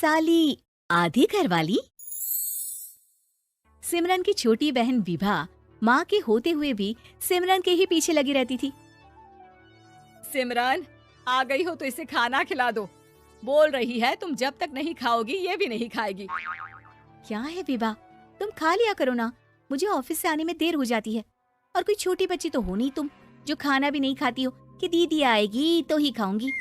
साली आधी घरवाली। सिमरन की छोटी बहन विभा माँ के होते हुए भी सिमरन के ही पीछे लगी रहती थी। सिमरन, आ गई हो तो इसे खाना खिला दो। बोल रही है तुम जब तक नहीं खाओगी ये भी नहीं खाएगी। क्या है विभा, तुम खा लिया करो ना, मुझे ऑफिस से आने में देर हो जाती है। और कोई छोटी बच्ची तो हो नहीं तुम जो खाना भी नहीं खाती हो कि दीदी आएगी तो ही खाऊंगी।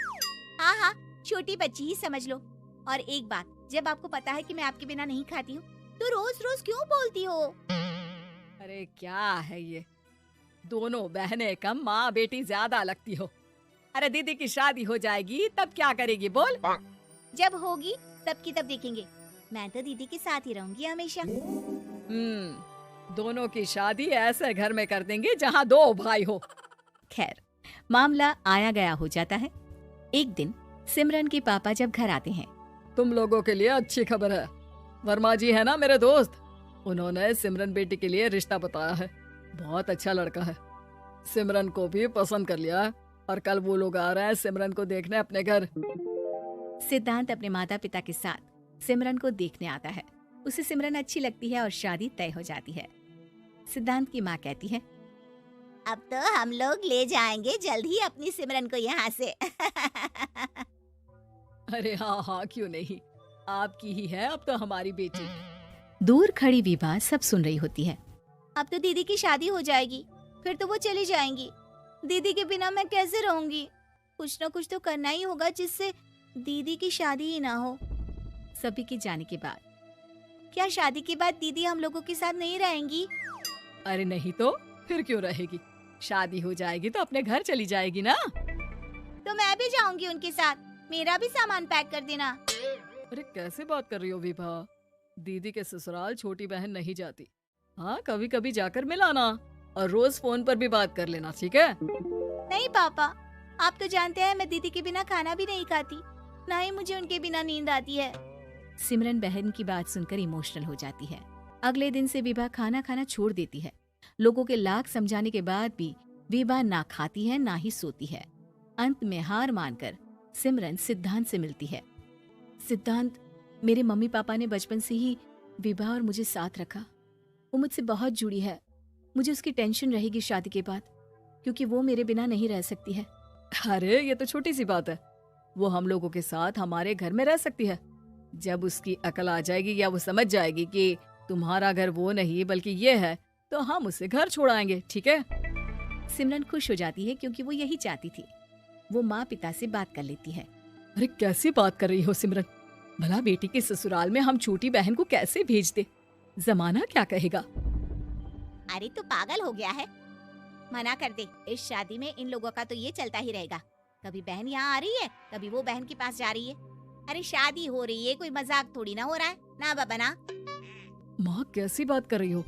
हाँ हाँ, छोटी बच्ची ही समझ लो। और एक बात, जब आपको पता है कि मैं आपके बिना नहीं खाती हूँ तो रोज रोज क्यों बोलती हो? अरे क्या है ये, दोनों बहनें कम माँ बेटी ज्यादा लगती हो। अरे दीदी की शादी हो जाएगी तब क्या करेगी बोल? जब होगी तब की तब देखेंगे। मैं तो दीदी के साथ ही रहूंगी हमेशा। दोनों की शादी ऐसे घर में कर देंगे जहाँ दो भाई हो। खैर, मामला आया गया हो जाता है। एक दिन सिमरन के पापा जब घर आते हैं। तुम लोगों के लिए अच्छी खबर है। वर्मा जी है ना मेरे दोस्त, उन्होंने सिमरन बेटी के लिए रिश्ता बताया है। बहुत अच्छा लड़का है, सिमरन को भी पसंद कर लिया है और कल वो लोग आ रहे हैं सिमरन को देखने अपने घर। सिद्धांत अपने माता पिता के साथ सिमरन को देखने आता है। उसे सिमरन अच्छी लगती है और शादी तय हो जाती है। सिद्धांत की माँ कहती है, अब तो हम लोग ले जाएंगे जल्द ही अपनी सिमरन को यहाँ से। अरे हाँ हाँ, क्यों नहीं, आपकी ही है अब तो हमारी बेटी। दूर खड़ी विभा सब सुन रही होती है। अब तो दीदी की शादी हो जाएगी, फिर तो वो चली जाएंगी। दीदी के बिना मैं कैसे रहूंगी? कुछ न कुछ तो करना ही होगा जिससे दीदी की शादी ही ना हो। सभी के जाने के बाद क्या शादी के बाद दीदी हम लोगों के साथ नहीं रहेंगी? अरे नहीं तो फिर क्यों रहेगी, शादी हो जाएगी तो अपने घर चली जाएगी ना। तो मैं भी जाऊंगी उनके साथ, मेरा भी सामान पैक कर देना। अरे कैसे बात कर रही हो विभा, दीदी के ससुराल छोटी बहन नहीं जाती। हाँ, कभी कभी जाकर मिलाना और रोज फोन पर भी बात कर लेना, ठीक है? नहीं पापा, आप तो जानते हैं मैं दीदी के बिना खाना भी नहीं खाती, ना ही मुझे उनके बिना नींद आती है। सिमरन बहन की बात सुनकर इमोशनल हो जाती है। अगले दिन से विभा खाना खाना छोड़ देती है। लोगों के लाख समझाने के बाद भी विभा ना खाती है ना ही सोती है। अंत में हार मानकर सिमरन सिद्धांत से मिलती है। सिद्धांत, मेरे मम्मी पापा ने बचपन से ही विभा और मुझे साथ रखा। वो मुझसे बहुत जुड़ी है। मुझे उसकी टेंशन रहेगी शादी के बाद, क्योंकि वो मेरे बिना नहीं रह सकती है। अरे ये तो छोटी सी बात है, वो हम लोगों के साथ हमारे घर में रह सकती है। जब उसकी अकल आ जाएगी या वो समझ जाएगी कि तुम्हारा घर वो नहीं बल्कि ये है, तो हम उसे घर छोड़ाएंगे, ठीक है? सिमरन खुश हो जाती है क्योंकि वो यही चाहती थी। वो माँ पिता से बात कर लेती है। अरे कैसी बात कर रही हो सिमरन, भला बेटी के ससुराल में हम छोटी बहन को कैसे भेज दे? जमाना क्या कहेगा? अरे तू पागल हो गया है, मना कर दे। इस शादी में इन लोगों का तो ये चलता ही रहेगा, कभी बहन यहाँ आ रही है, कभी वो बहन के पास जा रही है। अरे शादी हो रही है, कोई मजाक थोड़ी ना हो रहा है ना बाबा ना। माँ कैसी बात कर रही हो?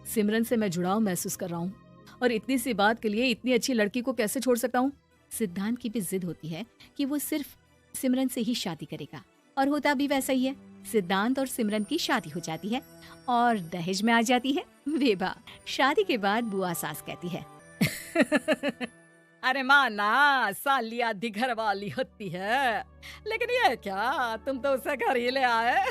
सिमरन से मैं जुड़ाव महसूस कर रहा हूँ और इतनी सी बात के लिए इतनी अच्छी लड़की को कैसे छोड़ सकता हूँ? सिद्धांत की भी जिद होती है कि वो सिर्फ सिमरन से ही शादी करेगा, और होता भी वैसा ही है। सिद्धांत और सिमरन की शादी हो जाती है और दहेज में आ जाती है विभा। शादी के बाद बुआ सास कहती है, अरे माँ ना, साली आधी घर वाली होती है, लेकिन ये क्या, तुम तो उसे घर ही ले आए।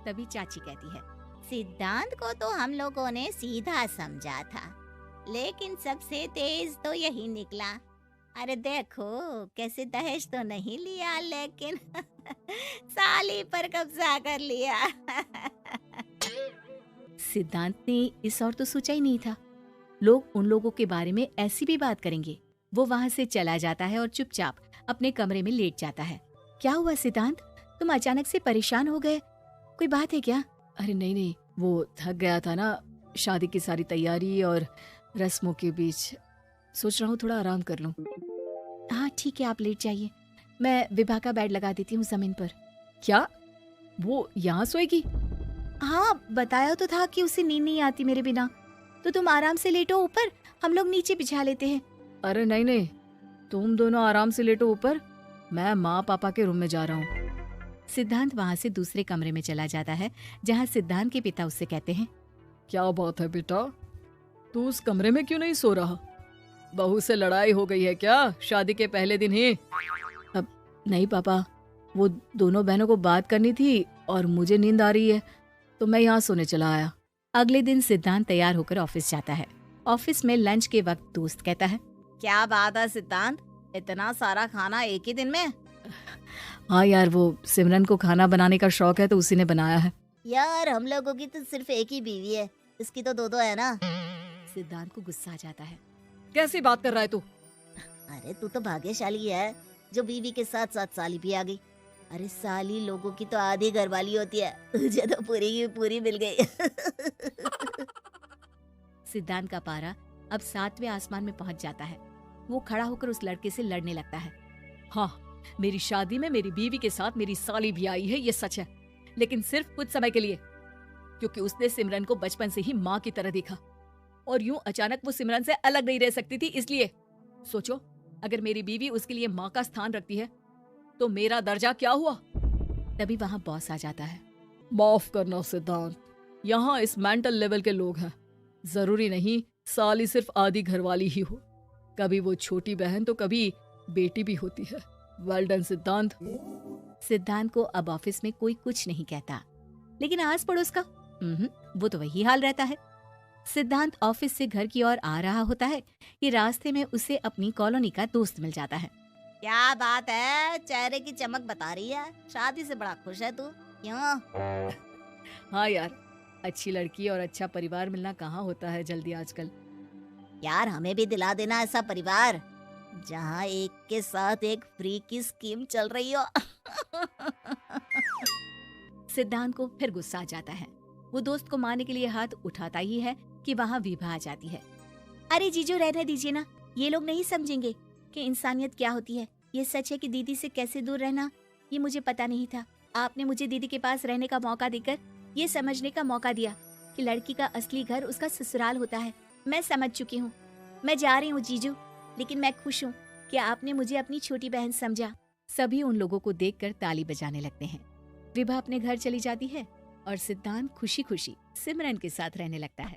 तभी चाची कहती है, सिद्धांत को तो हम लोगों ने सीधा समझा था, लेकिन सबसे तेज तो यही निकला। अरे देखो कैसे दहेज तो नहीं लिया, लेकिन साली पर कब्जा कर लिया। सिद्धांत ने इस और तो सोचा ही नहीं था, लोग उन लोगों के बारे में ऐसी भी बात करेंगे। वो वहाँ से चला जाता है और चुपचाप अपने कमरे में लेट जाता है। क्या हुआ सिद्धांत, तुम अचानक से परेशान हो गए, कोई बात है क्या? अरे नहीं नहीं, वो थक गया था ना, शादी की सारी तैयारी और रस्मों के बीच, सोच रहा हूँ थोड़ा आराम कर लूँ। हाँ ठीक है, आप लेट जाइए, मैं विभा का बेड लगा देती हूँ जमीन पर। क्या वो यहाँ सोएगी? हाँ, बताया तो था कि उसे नींद नहीं आती मेरे बिना, तो तुम आराम से लेटो ऊपर, हम लोग नीचे बिछा लेते हैं। अरे नहीं नहीं, तुम दोनों आराम से लेटो ऊपर, मैं माँ पापा के रूम में जा रहा हूँ। सिद्धांत वहाँ से दूसरे कमरे में चला जाता है, जहाँ सिद्धांत के पिता उससे कहते हैं, क्या बात है बेटा, तू उस कमरे में क्यों नहीं सो रहा? बहू से लड़ाई हो गई है क्या शादी के पहले दिन ही? अब नहीं पापा, वो दोनों बहनों को बात करनी थी और मुझे नींद आ रही है, तो मैं यहाँ सोने चला आया। अगले दिन सिद्धांत तैयार होकर ऑफिस जाता है। ऑफिस में लंच के वक्त दोस्त कहता है, क्या बात है सिद्धांत, इतना सारा खाना एक ही दिन में? हाँ यार, वो सिमरन को खाना बनाने का शौक है तो उसी ने बनाया है। यार हम लोगों की तो सिर्फ एक ही बीवी है, इसकी तो दो है ना। सिद्धांत को गुस्सा आ जाता है। कैसी बात कर रहा है तू? अरे तू तो भाग्यशाली है जो बीवी के साथ साथ साली भी आ गई। अरे साली लोगों की तो आधी घरवाली होती है, तुझे तो पूरी की पूरी मिल गई। सिद्धांत का पारा अब 7वें आसमान में पहुंच जाता है। वो खड़ा होकर उस लड़के से लड़ने लगता है। हाँ, मेरी शादी में मेरी बीवी के साथ मेरी साली भी आई है, ये सच है, लेकिन सिर्फ कुछ समय के लिए, क्योंकि उसने सिमरन को बचपन से ही माँ की तरह देखा और यूं अचानक वो सिमरन से अलग नहीं रह सकती थी। इसलिए सोचो, अगर मेरी बीवी उसके लिए माँ का स्थान रखती है तो मेरा दर्जा क्या हुआ? तभी वहाँ बॉस आ जाता है। माफ करना सिद्धांत, यहाँ इस मेंटल लेवल के लोग हैं। जरूरी नहीं साली सिर्फ आधी घरवाली ही हो, कभी वो छोटी बहन तो कभी बेटी भी होती है। वेल डन सिद्धांत। सिद्धांत को अब ऑफिस में कोई कुछ नहीं कहता, लेकिन आस पड़ोस का वो तो वही हाल रहता है। सिद्धांत ऑफिस से घर की ओर आ रहा होता है कि रास्ते में उसे अपनी कॉलोनी का दोस्त मिल जाता है। क्या बात है, चेहरे की चमक बता रही है, शादी से बड़ा खुश है तू, क्यों? हाँ यार, अच्छी लड़की और अच्छा परिवार मिलना कहाँ होता है जल्दी आजकल। यार हमें भी दिला देना ऐसा परिवार जहाँ एक के साथ एक फ्री की स्कीम चल रही हो। सिद्धांत को फिर गुस्सा आ जाता है। वो दोस्त को मारने के लिए हाथ उठाता ही है कि वहाँ विभा आ जाती है। अरे जीजू, रहने दीजिए ना, ये लोग नहीं समझेंगे कि इंसानियत क्या होती है। ये सच है कि दीदी से कैसे दूर रहना, ये मुझे पता नहीं था। आपने मुझे दीदी के पास रहने का मौका देकर ये समझने का मौका दिया कि लड़की का असली घर उसका ससुराल होता है। मैं समझ चुकी हूँ, मैं जा रही हूँ जीजू, लेकिन मैं खुश हूँ कि आपने मुझे अपनी छोटी बहन समझा। सभी उन लोगों को देखकर ताली बजाने लगते हैं। विभा अपने घर चली जाती है और सिद्धांत खुशी खुशी सिमरन के साथ रहने लगता है।